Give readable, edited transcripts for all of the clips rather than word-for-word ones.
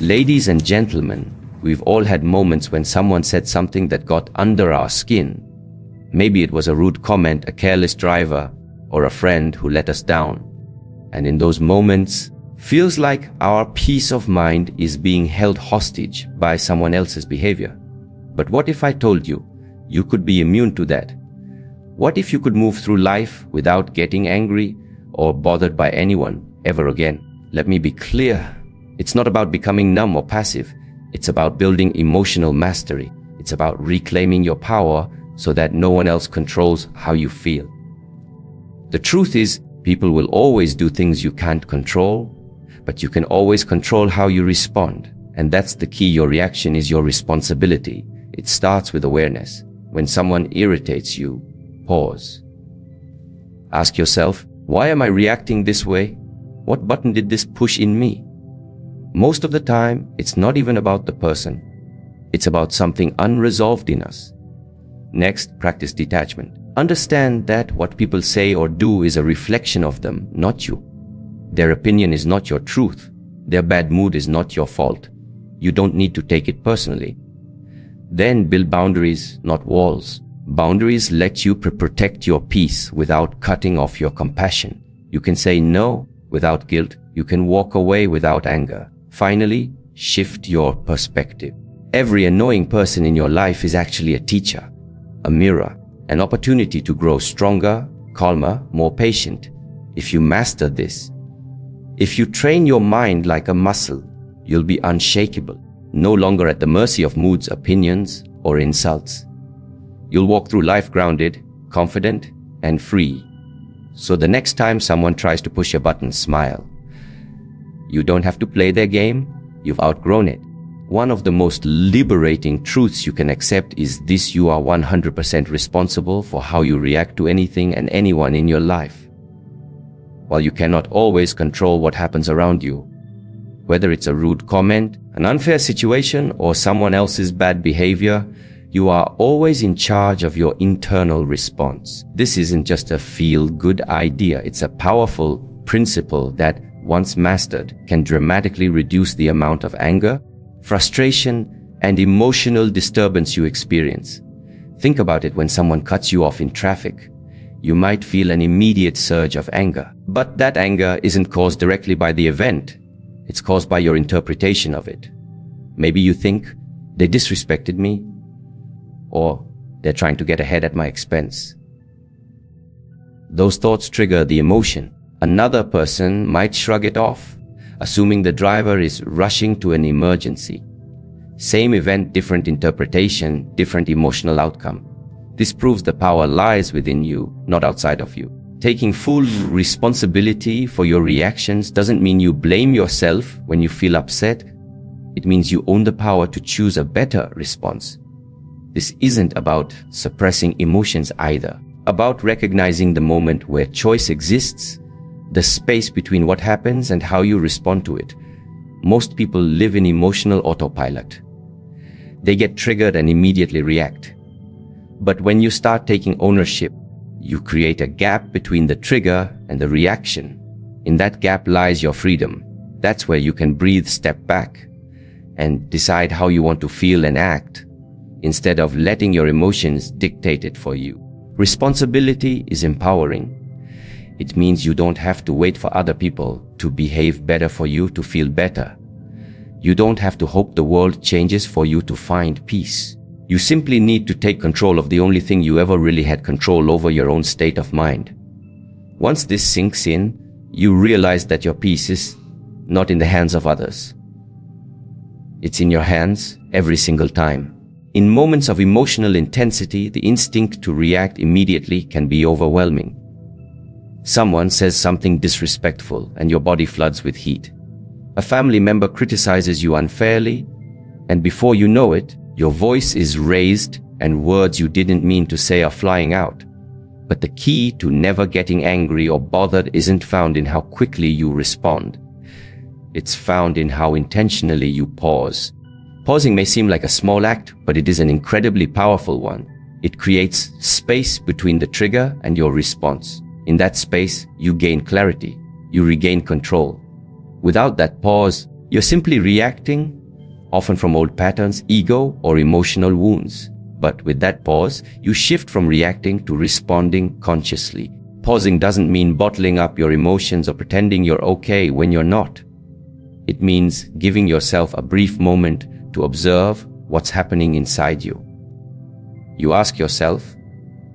Ladies and gentlemen, we've all had moments when someone said something that got under our skin. Maybe it was a rude comment, a careless driver, or a friend who let us down. And in those moments, feels like our peace of mind is being held hostage by someone else's behavior. But what if I told you, you could be immune to that? What if you could move through life without getting angry or bothered by anyone ever again? Let me be clear. It's not about becoming numb or passive. It's about building emotional mastery. It's about reclaiming your power so that no one else controls how you feel. The truth is, people will always do things you can't control, but you can always control how you respond. And that's the key. Your reaction is your responsibility. It starts with awareness. When someone irritates you, pause. Ask yourself, why am I reacting this way? What button did this push in me? Most of the time, it's not even about the person. It's about something unresolved in us. Next, practice detachment. Understand that what people say or do is a reflection of them, not you. Their opinion is not your truth. Their bad mood is not your fault. You don't need to take it personally. Then build boundaries, not walls. Boundaries let you protect your peace without cutting off your compassion. You can say no without guilt. You can walk away without anger. Finally, shift your perspective. Every annoying person in your life is actually a teacher, a mirror, an opportunity to grow stronger, calmer, more patient. If you master this, if you train your mind like a muscle, you'll be unshakable, no longer at the mercy of moods, opinions, or insults. You'll walk through life grounded, confident, and free. So the next time someone tries to push your button, smile. You don't have to play their game. You've outgrown it. One of the most liberating truths you can accept is this: you are 100% responsible for how you react to anything and anyone in your life. While you cannot always control what happens around you, whether it's a rude comment, an unfair situation, or someone else's bad behavior, you are always in charge of your internal response. This isn't just a feel-good idea. It's a powerful principle that, once mastered, can dramatically reduce the amount of anger, frustration, and emotional disturbance you experience. Think about it. When someone cuts you off in traffic, you might feel an immediate surge of anger. But that anger isn't caused directly by the event. It's caused by your interpretation of it. Maybe you think, they disrespected me, or they're trying to get ahead at my expense. Those thoughts trigger the emotion. Another person might shrug it off, assuming the driver is rushing to an emergency. Same event, different interpretation, different emotional outcome. This proves the power lies within you, not outside of you. Taking full responsibility for your reactions doesn't mean you blame yourself when you feel upset. It means you own the power to choose a better response. This isn't about suppressing emotions either, about recognizing the moment where choice exists, the space between what happens and how you respond to it. Most people live in emotional autopilot. They get triggered and immediately react. But when you start taking ownership, you create a gap between the trigger and the reaction. In that gap lies your freedom. That's where you can breathe, step back, and decide how you want to feel and act, instead of letting your emotions dictate it for you. Responsibility is empowering. It means you don't have to wait for other people to behave better for you to feel better. You don't have to hope the world changes for you to find peace. You simply need to take control of the only thing you ever really had control over: your own state of mind. Once this sinks in, you realize that your peace is not in the hands of others. It's in your hands every single time. In moments of emotional intensity, the instinct to react immediately can be overwhelming. Someone says something disrespectful and your body floods with heat. A family member criticizes you unfairly, and before you know it, your voice is raised and words you didn't mean to say are flying out. But the key to never getting angry or bothered isn't found in how quickly you respond. It's found in how intentionally you pause. Pausing may seem like a small act, but it is an incredibly powerful one. It creates space between the trigger and your response. In that space, you gain clarity. You regain control. Without that pause, You're simply reacting, often from old patterns, ego, or emotional wounds. But with that pause, you shift from reacting to responding consciously. Pausing doesn't mean bottling up your emotions or pretending you're okay when you're not. It means giving yourself a brief moment to observe what's happening inside you. You ask yourself,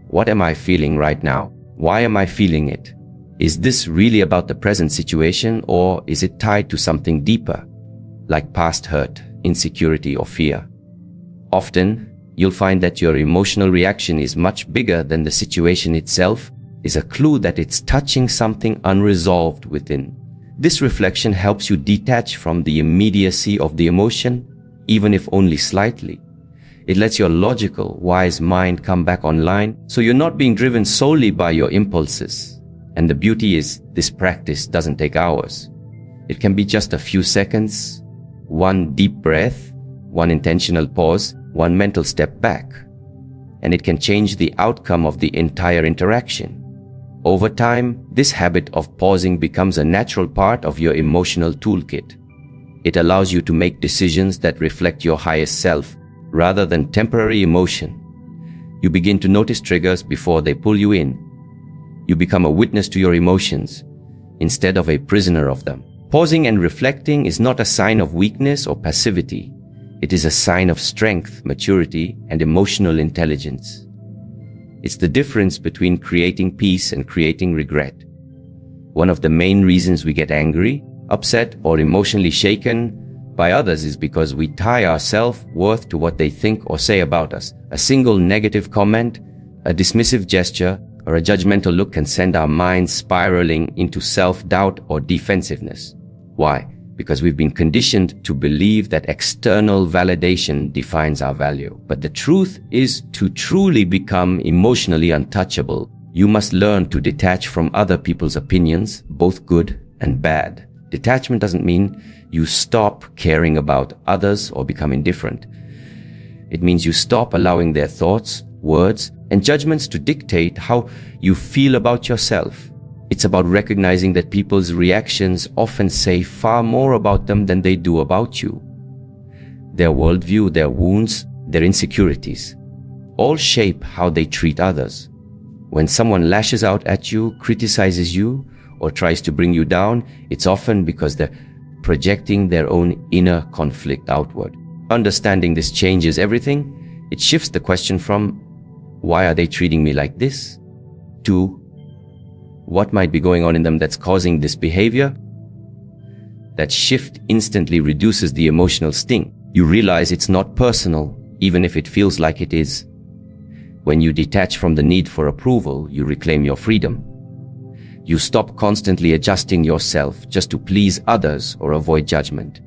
what am I feeling right now? Why am I feeling it? Is this really about the present situation, or is it tied to something deeper, like past hurt, insecurity, or fear? Often, you'll find that your emotional reaction is much bigger than the situation itself, is a clue that it's touching something unresolved within. This reflection helps you detach from the immediacy of the emotion, even if only slightly. It lets your logical, wise mind come back online, so you're not being driven solely by your impulses. And the beauty is, this practice doesn't take hours. It can be just a few seconds, one deep breath, one intentional pause, one mental step back. And it can change the outcome of the entire interaction. Over time, this habit of pausing becomes a natural part of your emotional toolkit. It allows you to make decisions that reflect your highest self, rather than temporary emotion. You begin to notice triggers before they pull you in. You become a witness to your emotions, instead of a prisoner of them. Pausing and reflecting is not a sign of weakness or passivity. It is a sign of strength, maturity, and emotional intelligence. It's the difference between creating peace and creating regret. One of the main reasons we get angry, upset, or emotionally shaken by others is because we tie our self-worth to what they think or say about us. A single negative comment, a dismissive gesture, or a judgmental look can send our minds spiraling into self-doubt or defensiveness. Why? Because we've been conditioned to believe that external validation defines our value. But the truth is, to truly become emotionally untouchable, you must learn to detach from other people's opinions, both good and bad. Detachment doesn't mean you stop caring about others or become indifferent. It means you stop allowing their thoughts, words, and judgments to dictate how you feel about yourself. It's about recognizing that people's reactions often say far more about them than they do about you. Their worldview, their wounds, their insecurities, all shape how they treat others. When someone lashes out at you, criticizes you, or tries to bring you down, it's often because they're projecting their own inner conflict outward. Understanding this changes everything. It shifts the question from, why are they treating me like this? To, what might be going on in them that's causing this behavior? That shift instantly reduces the emotional sting. You realize it's not personal, even if it feels like it is. When you detach from the need for approval, you reclaim your freedom. You stop constantly adjusting yourself just to please others or avoid judgment.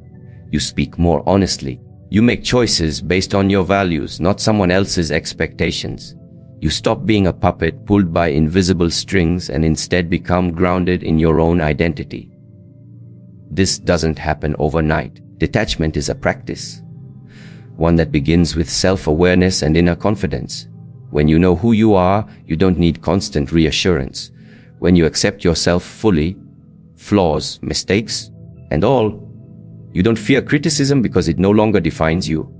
You speak more honestly. You make choices based on your values, not someone else's expectations. You stop being a puppet pulled by invisible strings and instead become grounded in your own identity. This doesn't happen overnight. Detachment is a practice, one that begins with self-awareness and inner confidence. When you know who you are, you don't need constant reassurance. When you accept yourself fully, flaws, mistakes, and all, you don't fear criticism because it no longer defines you.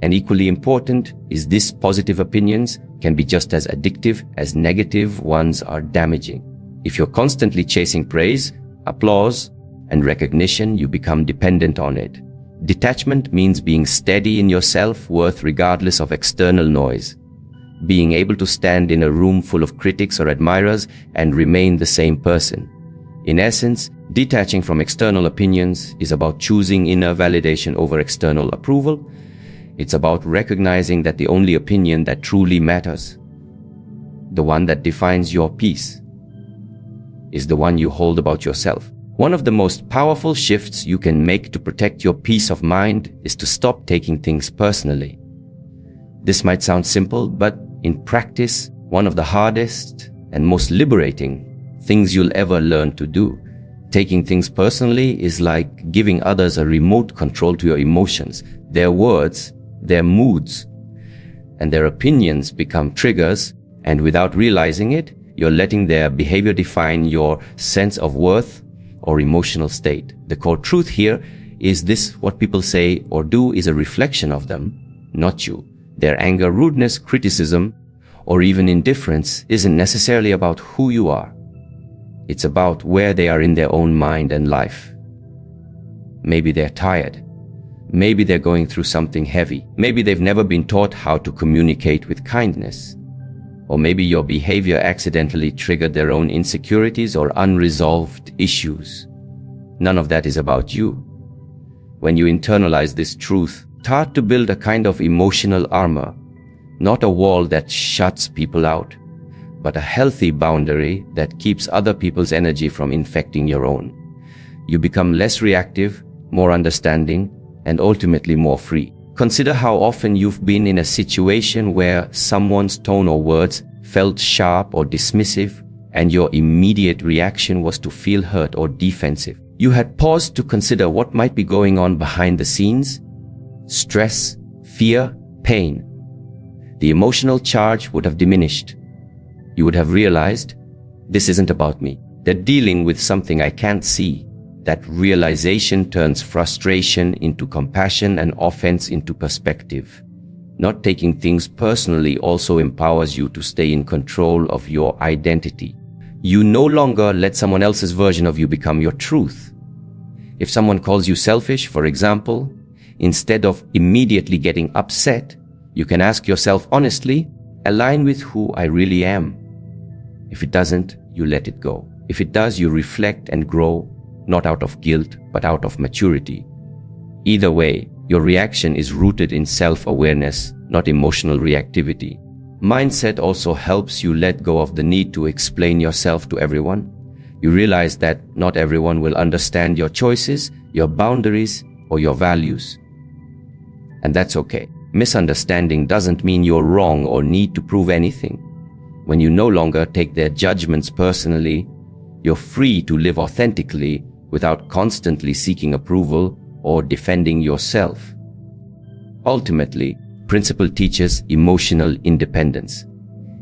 And equally important is this: positive opinions can be just as addictive as negative ones are damaging. If you're constantly chasing praise, applause, and recognition, you become dependent on it. Detachment means being steady in your self-worth regardless of external noise. Being able to stand in a room full of critics or admirers and remain the same person. In essence, detaching from external opinions is about choosing inner validation over external approval. It's about recognizing that the only opinion that truly matters, the one that defines your peace, is the one you hold about yourself. One of the most powerful shifts you can make to protect your peace of mind is to stop taking things personally. This might sound simple, but in practice, one of the hardest and most liberating things you'll ever learn to do. Taking things personally is like giving others a remote control to your emotions. Their words, their moods, and their opinions become triggers, and without realizing it, you're letting their behavior define your sense of worth or emotional state. The core truth here Is this what people say or do is a reflection of them, not you. Their anger, rudeness, criticism, or even indifference isn't necessarily about who you are. It's about where they are in their own mind and life. Maybe they're tired. Maybe they're going through something heavy. Maybe they've never been taught how to communicate with kindness. Or maybe your behavior accidentally triggered their own insecurities or unresolved issues. None of that is about you. When you internalize this truth, start to build a kind of emotional armor, not a wall that shuts people out, but a healthy boundary that keeps other people's energy from infecting your own. You become less reactive, more understanding, and ultimately more free. Consider how often you've been in a situation where someone's tone or words felt sharp or dismissive, and your immediate reaction was to feel hurt or defensive. You had paused to consider what might be going on behind the scenes: stress, fear, pain. The emotional charge would have diminished. You would have realized, this isn't about me. They're dealing with something I can't see. That realization turns frustration into compassion and offense into perspective. Not taking things personally also empowers you to stay in control of your identity. You no longer let someone else's version of you become your truth. If someone calls you selfish, for example, instead of immediately getting upset, you can ask yourself honestly, align with who I really am. If it doesn't, you let it go. If it does, you reflect and grow, not out of guilt, but out of maturity. Either way, your reaction is rooted in self-awareness, not emotional reactivity. Mindset also helps you let go of the need to explain yourself to everyone. You realize that not everyone will understand your choices, your boundaries, or your values. And that's okay. Misunderstanding doesn't mean you're wrong or need to prove anything. When you no longer take their judgments personally, you're free to live authentically without constantly seeking approval or defending yourself. Ultimately, principle teaches emotional independence.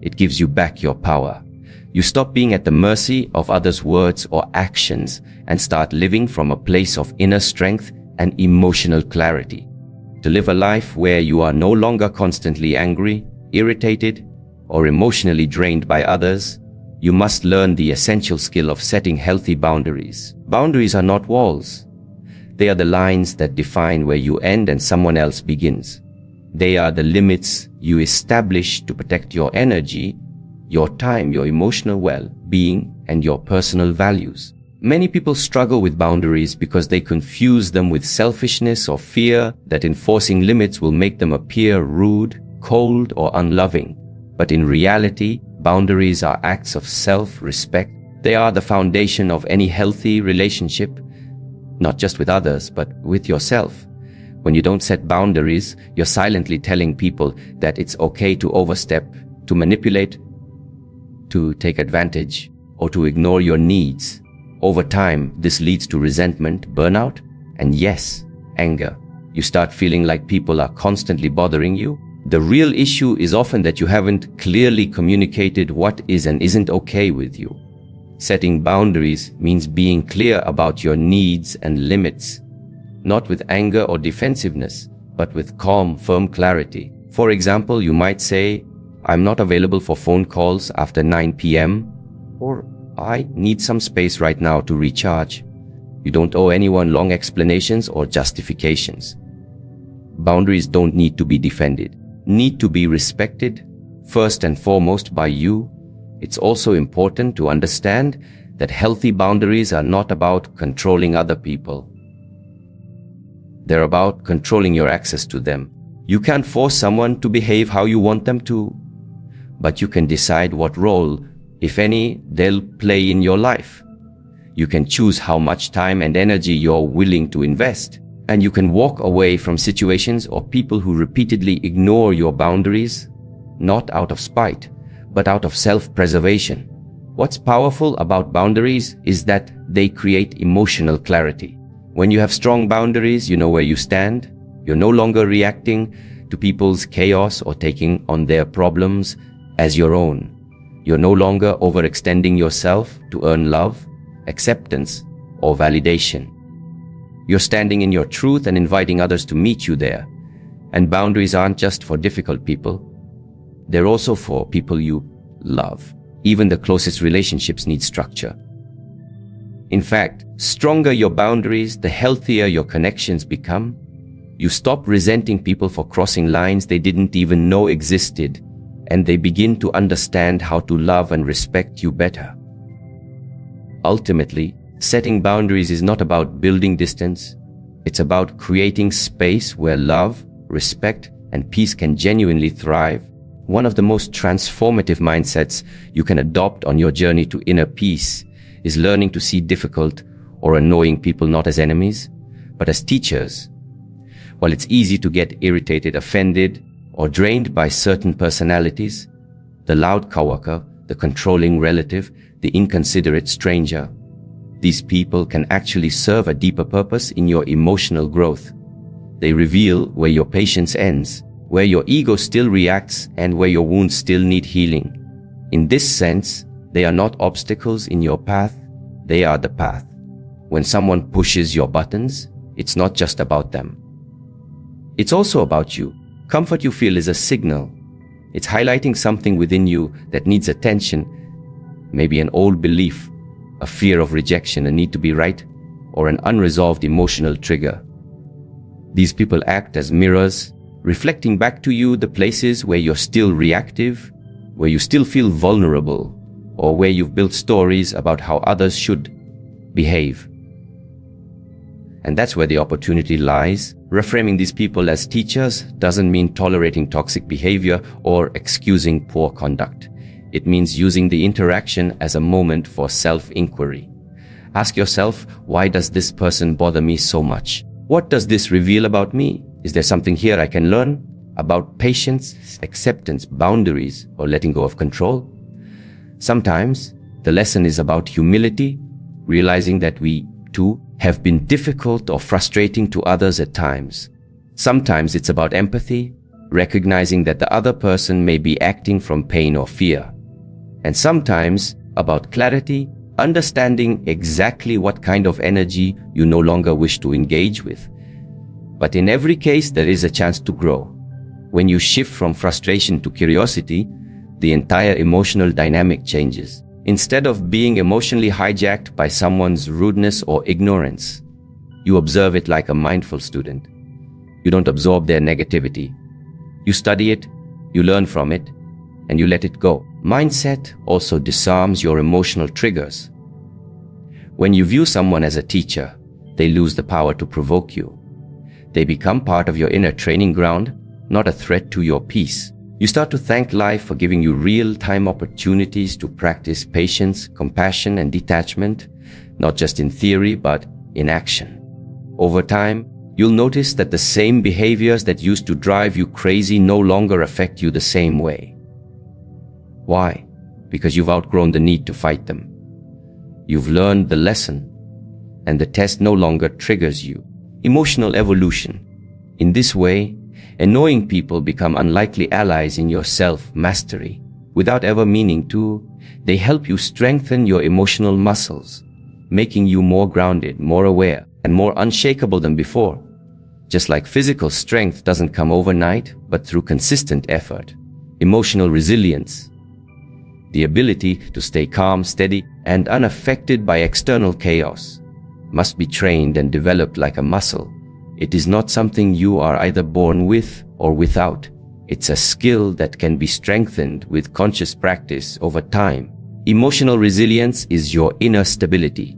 It gives you back your power. You stop being at the mercy of others' words or actions and start living from a place of inner strength and emotional clarity. To live a life where you are no longer constantly angry, irritated, or emotionally drained by others, you must learn the essential skill of setting healthy boundaries. Boundaries are not walls. They are the lines that define where you end and someone else begins. They are the limits you establish to protect your energy, your time, your emotional well-being, and your personal values. Many people struggle with boundaries because they confuse them with selfishness or fear that enforcing limits will make them appear rude, cold, or unloving. But in reality, boundaries are acts of self-respect. They are the foundation of any healthy relationship, not just with others, but with yourself. When you don't set boundaries, you're silently telling people that it's okay to overstep, to manipulate, to take advantage, or to ignore your needs. Over time, this leads to resentment, burnout, and yes, anger. You start feeling like people are constantly bothering you. The real issue is often that you haven't clearly communicated what is and isn't okay with you. Setting boundaries means being clear about your needs and limits, not with anger or defensiveness, but with calm, firm clarity. For example, you might say, I'm not available for phone calls after 9 p.m. or I need some space right now to recharge. You don't owe anyone long explanations or justifications. Boundaries don't need to be defended, need to be respected, first and foremost by you. It's also important to understand that healthy boundaries are not about controlling other people. They're about controlling your access to them. You can't force someone to behave how you want them to, but you can decide what role, if any, they'll play in your life. You can choose how much time and energy you're willing to invest, and you can walk away from situations or people who repeatedly ignore your boundaries, not out of spite, but out of self-preservation. What's powerful about boundaries is that they create emotional clarity. When you have strong boundaries, you know where you stand. You're no longer reacting to people's chaos or taking on their problems as your own. You're no longer overextending yourself to earn love, acceptance, or validation. You're standing in your truth and inviting others to meet you there. And boundaries aren't just for difficult people. They're also for people you love. Even the closest relationships need structure. In fact, stronger your boundaries, the healthier your connections become. You stop resenting people for crossing lines they didn't even know existed, and they begin to understand how to love and respect you better. Ultimately, setting boundaries is not about building distance. It's about creating space where love, respect, and peace can genuinely thrive. One of the most transformative mindsets you can adopt on your journey to inner peace is learning to see difficult or annoying people not as enemies, but as teachers. While it's easy to get irritated, offended, or drained by certain personalities, the loud coworker, the controlling relative, the inconsiderate stranger, these people can actually serve a deeper purpose in your emotional growth. They reveal where your patience ends, where your ego still reacts, and where your wounds still need healing. In this sense, they are not obstacles in your path, they are the path. When someone pushes your buttons, it's not just about them. It's also about you. Comfort you feel is a signal. It's highlighting something within you that needs attention, maybe an old belief, a fear of rejection, a need to be right, or an unresolved emotional trigger. These people act as mirrors, reflecting back to you the places where you're still reactive, where you still feel vulnerable, or where you've built stories about how others should behave. And that's where the opportunity lies. Reframing these people as teachers doesn't mean tolerating toxic behavior or excusing poor conduct. It means using the interaction as a moment for self-inquiry. Ask yourself, why does this person bother me so much? What does this reveal about me? Is there something here I can learn about patience, acceptance, boundaries, or letting go of control? Sometimes the lesson is about humility, realizing that we too have been difficult or frustrating to others at times. Sometimes it's about empathy, recognizing that the other person may be acting from pain or fear. And sometimes about clarity, understanding exactly what kind of energy you no longer wish to engage with. But in every case, there is a chance to grow. When you shift from frustration to curiosity, the entire emotional dynamic changes. Instead of being emotionally hijacked by someone's rudeness or ignorance, you observe it like a mindful student. You don't absorb their negativity. You study it, you learn from it, and you let it go. Mindset also disarms your emotional triggers. When you view someone as a teacher, they lose the power to provoke you. They become part of your inner training ground, not a threat to your peace. You start to thank life for giving you real-time opportunities to practice patience, compassion, and detachment, not just in theory, but in action. Over time, you'll notice that the same behaviors that used to drive you crazy no longer affect you the same way. Why? Because you've outgrown the need to fight them. You've learned the lesson, and the test no longer triggers you. Emotional evolution. In this way, annoying people become unlikely allies in your self-mastery. Without ever meaning to, they help you strengthen your emotional muscles, making you more grounded, more aware, and more unshakable than before. Just like physical strength doesn't come overnight, but through consistent effort. Emotional resilience, the ability to stay calm, steady, and unaffected by external chaos, must be trained and developed like a muscle. It is not something you are either born with or without. It's a skill that can be strengthened with conscious practice over time. Emotional resilience is your inner stability.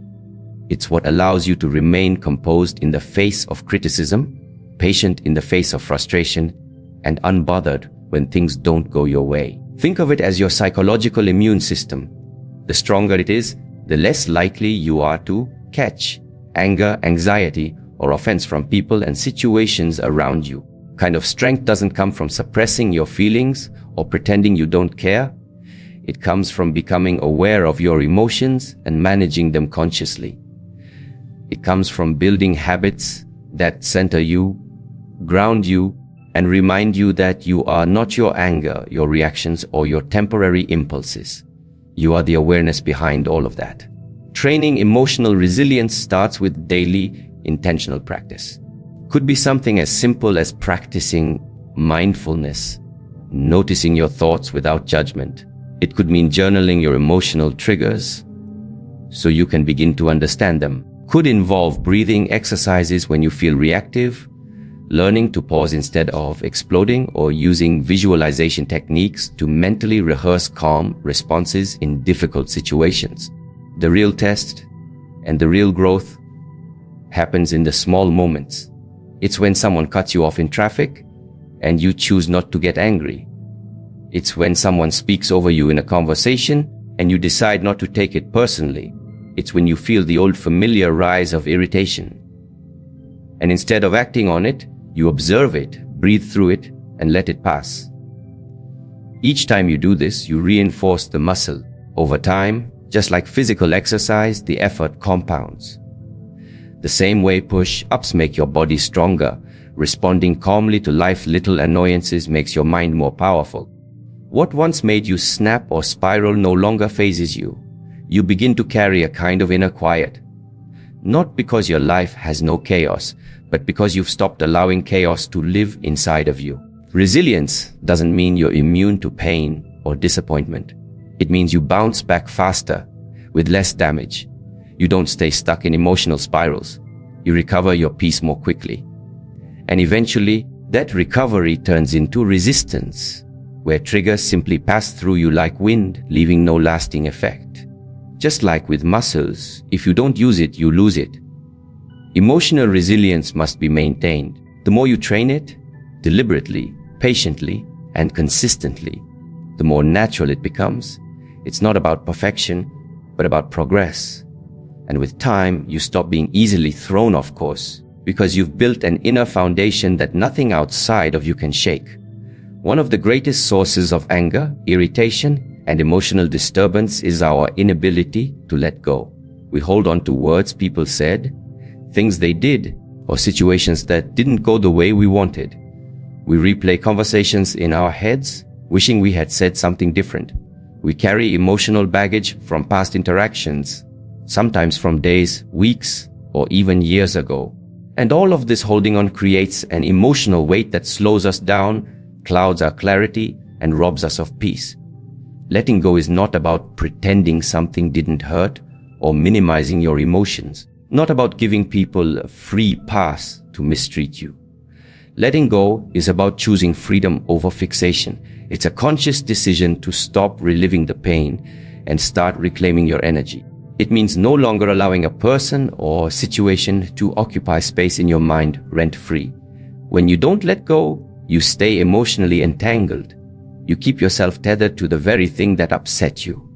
It's what allows you to remain composed in the face of criticism, patient in the face of frustration, and unbothered when things don't go your way. Think of it as your psychological immune system. The stronger it is, the less likely you are to catch anger, anxiety, or offense from people and situations around you. Kind of strength doesn't come from suppressing your feelings or pretending you don't care. It comes from becoming aware of your emotions and managing them consciously. It comes from building habits that center you, ground you, and remind you that you are not your anger, your reactions, or your temporary impulses. You are the awareness behind all of that. Training emotional resilience starts with daily, intentional practice. Could be something as simple as practicing mindfulness, noticing your thoughts without judgment. It could mean journaling your emotional triggers so you can begin to understand them. Could involve breathing exercises when you feel reactive, learning to pause instead of exploding, or using visualization techniques to mentally rehearse calm responses in difficult situations. The real test and the real growth happens in the small moments. It's when someone cuts you off in traffic and you choose not to get angry. It's when someone speaks over you in a conversation and you decide not to take it personally. It's when you feel the old familiar rise of irritation. And instead of acting on it, you observe it, breathe through it, and let it pass. Each time you do this, you reinforce the muscle. Over time, just like physical exercise, the effort compounds. The same way push-ups make your body stronger, responding calmly to life's little annoyances makes your mind more powerful. What once made you snap or spiral no longer phases you. You begin to carry a kind of inner quiet. Not because your life has no chaos, but because you've stopped allowing chaos to live inside of you. Resilience doesn't mean you're immune to pain or disappointment. It means you bounce back faster, with less damage. You don't stay stuck in emotional spirals. You recover your peace more quickly. And eventually, that recovery turns into resistance, where triggers simply pass through you like wind, leaving no lasting effect. Just like with muscles, if you don't use it, you lose it. Emotional resilience must be maintained. The more you train it, deliberately, patiently, and consistently, the more natural it becomes. It's not about perfection, but about progress. And with time, you stop being easily thrown off course because you've built an inner foundation that nothing outside of you can shake. One of the greatest sources of anger, irritation, and emotional disturbance is our inability to let go. We hold on to words people said, things they did, or situations that didn't go the way we wanted. We replay conversations in our heads, wishing we had said something different. We carry emotional baggage from past interactions, sometimes from days, weeks, or even years ago. And all of this holding on creates an emotional weight that slows us down, clouds our clarity, and robs us of peace. Letting go is not about pretending something didn't hurt or minimizing your emotions. Not about giving people a free pass to mistreat you. Letting go is about choosing freedom over fixation. It's a conscious decision to stop reliving the pain and start reclaiming your energy. It means no longer allowing a person or situation to occupy space in your mind rent-free. When you don't let go, you stay emotionally entangled. You keep yourself tethered to the very thing that upset you.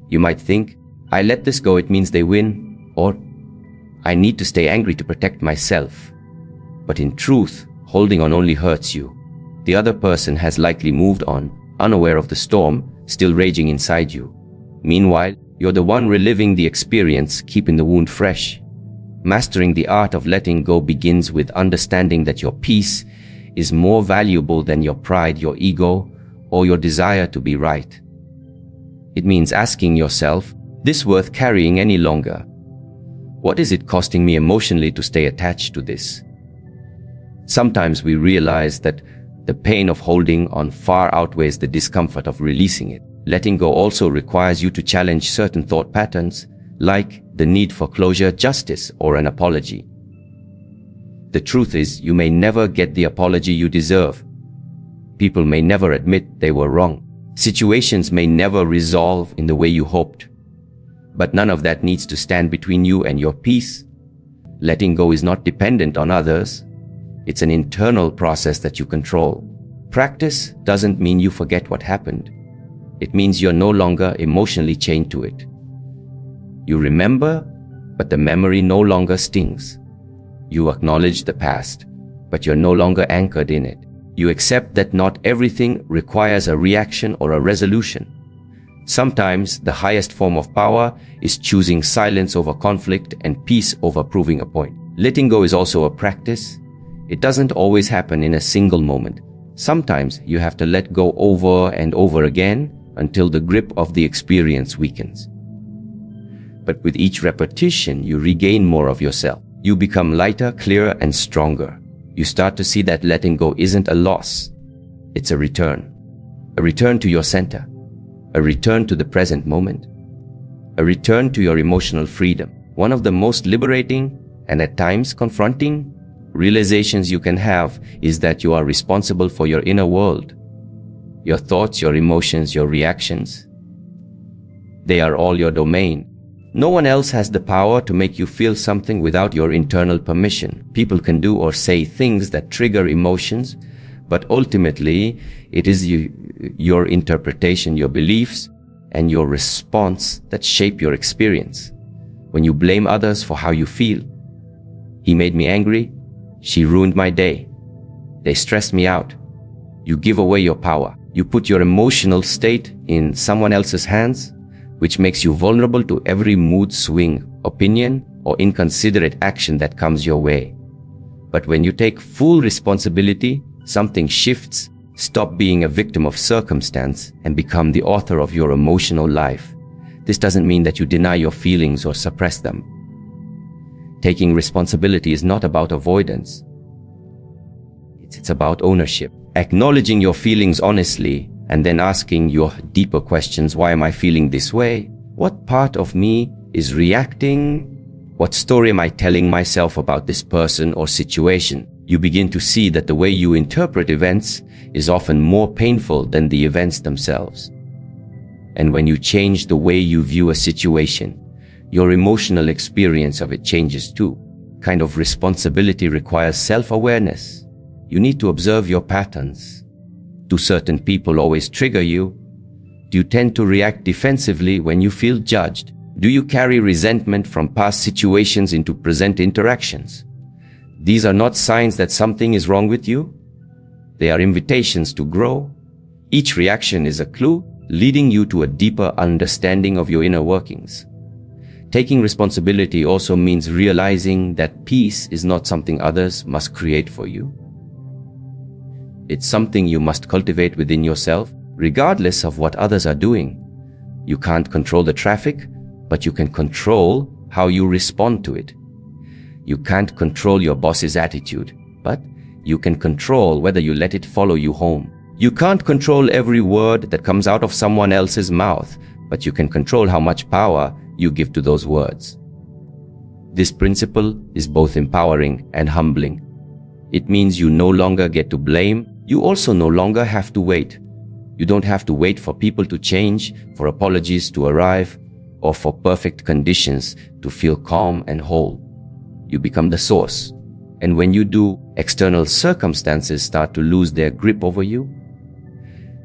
You might think, I let this go, it means they win, or I need to stay angry to protect myself. But in truth, holding on only hurts you. The other person has likely moved on, unaware of the storm still raging inside you. Meanwhile, you're the one reliving the experience, keeping the wound fresh. Mastering the art of letting go begins with understanding that your peace is more valuable than your pride, your ego, or your desire to be right. It means asking yourself, this worth carrying any longer? What is it costing me emotionally to stay attached to this? Sometimes we realize that the pain of holding on far outweighs the discomfort of releasing it. Letting go also requires you to challenge certain thought patterns, like the need for closure, justice, or an apology. The truth is, you may never get the apology you deserve. People may never admit they were wrong. Situations may never resolve in the way you hoped. But none of that needs to stand between you and your peace. Letting go is not dependent on others. It's an internal process that you control. Practice doesn't mean you forget what happened. It means you're no longer emotionally chained to it. You remember, but the memory no longer stings. You acknowledge the past, but you're no longer anchored in it. You accept that not everything requires a reaction or a resolution. Sometimes the highest form of power is choosing silence over conflict and peace over proving a point. Letting go is also a practice. It doesn't always happen in a single moment. Sometimes you have to let go over and over again until the grip of the experience weakens. But with each repetition, you regain more of yourself. You become lighter, clearer, and stronger. You start to see that letting go isn't a loss. It's a return. A return to your center. A return to the present moment. A return to your emotional freedom. One of the most liberating and at times confronting realizations you can have is that you are responsible for your inner world. Your thoughts, your emotions, your reactions. They are all your domain. No one else has the power to make you feel something without your internal permission. People can do or say things that trigger emotions, but ultimately it is your interpretation, your beliefs, and your response that shape your experience. When you blame others for how you feel, he made me angry, she ruined my day, they stressed me out, you give away your power. You put your emotional state in someone else's hands, which makes you vulnerable to every mood swing, opinion, or inconsiderate action that comes your way. But when you take full responsibility, something shifts. Stop being a victim of circumstance and become the author of your emotional life. This doesn't mean that you deny your feelings or suppress them. Taking responsibility is not about avoidance. It's about ownership. Acknowledging your feelings honestly and then asking your deeper questions. Why am I feeling this way? What part of me is reacting? What story am I telling myself about this person or situation? You begin to see that the way you interpret events is often more painful than the events themselves. And when you change the way you view a situation, your emotional experience of it changes too. Kind of responsibility requires self-awareness. You need to observe your patterns. Do certain people always trigger you? Do you tend to react defensively when you feel judged? Do you carry resentment from past situations into present interactions? These are not signs that something is wrong with you. They are invitations to grow. Each reaction is a clue leading you to a deeper understanding of your inner workings. Taking responsibility also means realizing that peace is not something others must create for you. It's something you must cultivate within yourself, regardless of what others are doing. You can't control the traffic, but you can control how you respond to it. You can't control your boss's attitude, but you can control whether you let it follow you home. You can't control every word that comes out of someone else's mouth, but you can control how much power you give to those words. This principle is both empowering and humbling. It means you no longer get to blame. You also no longer have to wait. You don't have to wait for people to change, for apologies to arrive, or for perfect conditions to feel calm and whole. You become the source. And when you do, external circumstances start to lose their grip over you.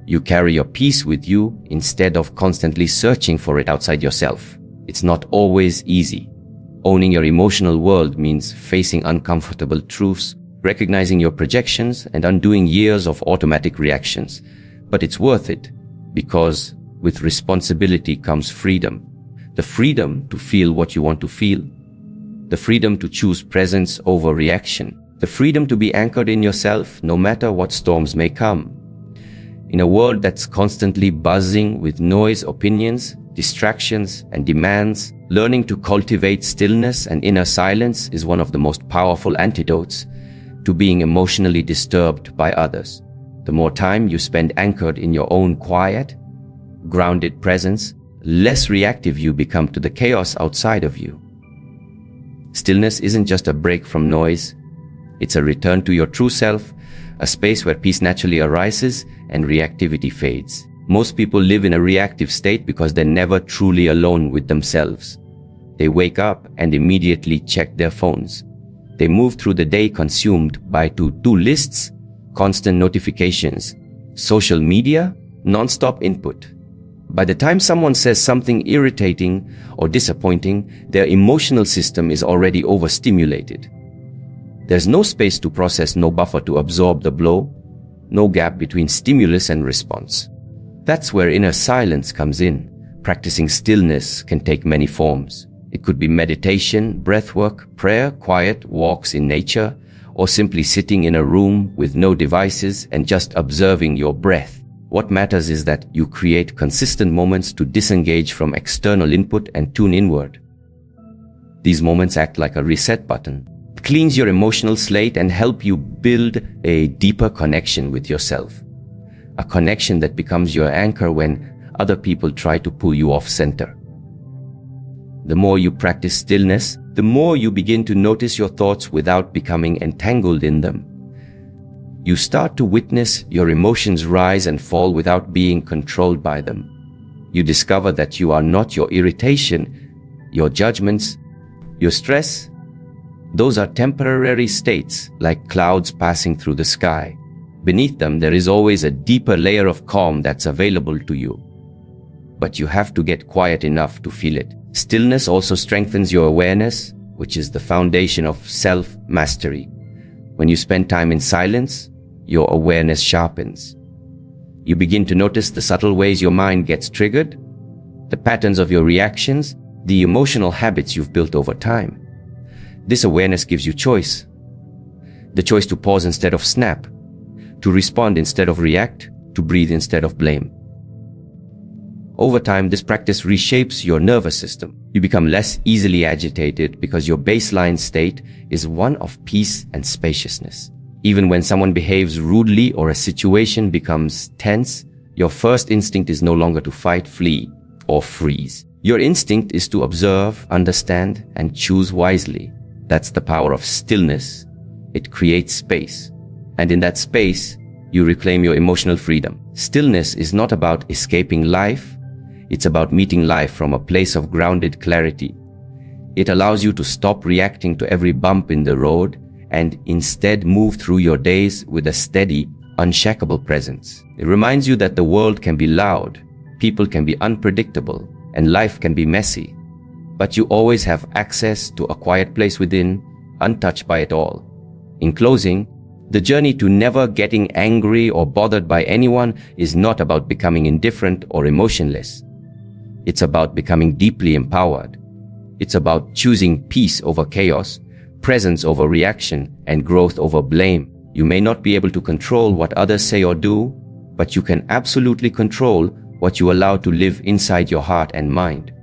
You carry your peace with you instead of constantly searching for it outside yourself. It's not always easy. Owning your emotional world means facing uncomfortable truths, recognizing your projections, and undoing years of automatic reactions. But it's worth it, because with responsibility comes freedom. The freedom to feel what you want to feel. The freedom to choose presence over reaction. The freedom to be anchored in yourself no matter what storms may come. In a world that's constantly buzzing with noise, opinions, distractions, and demands, learning to cultivate stillness and inner silence is one of the most powerful antidotes to being emotionally disturbed by others. The more time you spend anchored in your own quiet, grounded presence, less reactive you become to the chaos outside of you. Stillness isn't just a break from noise. It's a return to your true self, a space where peace naturally arises and reactivity fades. Most people live in a reactive state because they're never truly alone with themselves. They wake up and immediately check their phones. They move through the day consumed by to-do lists, constant notifications, social media, non-stop input. By the time someone says something irritating or disappointing, their emotional system is already overstimulated. There's no space to process, no buffer to absorb the blow, no gap between stimulus and response. That's where inner silence comes in. Practicing stillness can take many forms. It could be meditation, breathwork, prayer, quiet walks in nature, or simply sitting in a room with no devices and just observing your breath. What matters is that you create consistent moments to disengage from external input and tune inward. These moments act like a reset button, cleans your emotional slate and help you build a deeper connection with yourself. A connection that becomes your anchor when other people try to pull you off center. The more you practice stillness, the more you begin to notice your thoughts without becoming entangled in them. You start to witness your emotions rise and fall without being controlled by them. You discover that you are not your irritation, your judgments, your stress. Those are temporary states, like clouds passing through the sky. Beneath them, there is always a deeper layer of calm that's available to you. But you have to get quiet enough to feel it. Stillness also strengthens your awareness, which is the foundation of self-mastery. When you spend time in silence, your awareness sharpens. You begin to notice the subtle ways your mind gets triggered, the patterns of your reactions, the emotional habits you've built over time. This awareness gives you choice. The choice to pause instead of snap, to respond instead of react, to breathe instead of blame. Over time, this practice reshapes your nervous system. You become less easily agitated because your baseline state is one of peace and spaciousness. Even when someone behaves rudely or a situation becomes tense, your first instinct is no longer to fight, flee, or freeze. Your instinct is to observe, understand, and choose wisely. That's the power of stillness. It creates space. And in that space, you reclaim your emotional freedom. Stillness is not about escaping life. It's about meeting life from a place of grounded clarity. It allows you to stop reacting to every bump in the road and instead move through your days with a steady, unshakable presence. It reminds you that the world can be loud, people can be unpredictable, and life can be messy. But you always have access to a quiet place within, untouched by it all. In closing, the journey to never getting angry or bothered by anyone is not about becoming indifferent or emotionless. It's about becoming deeply empowered. It's about choosing peace over chaos, presence over reaction, and growth over blame. You may not be able to control what others say or do, but you can absolutely control what you allow to live inside your heart and mind.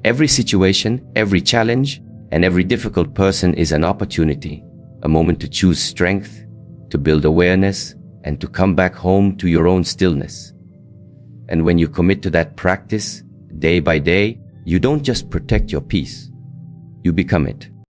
Every situation, every challenge, and every difficult person is an opportunity, a moment to choose strength, to build awareness, and to come back home to your own stillness. And when you commit to that practice, day by day, you don't just protect your peace, you become it.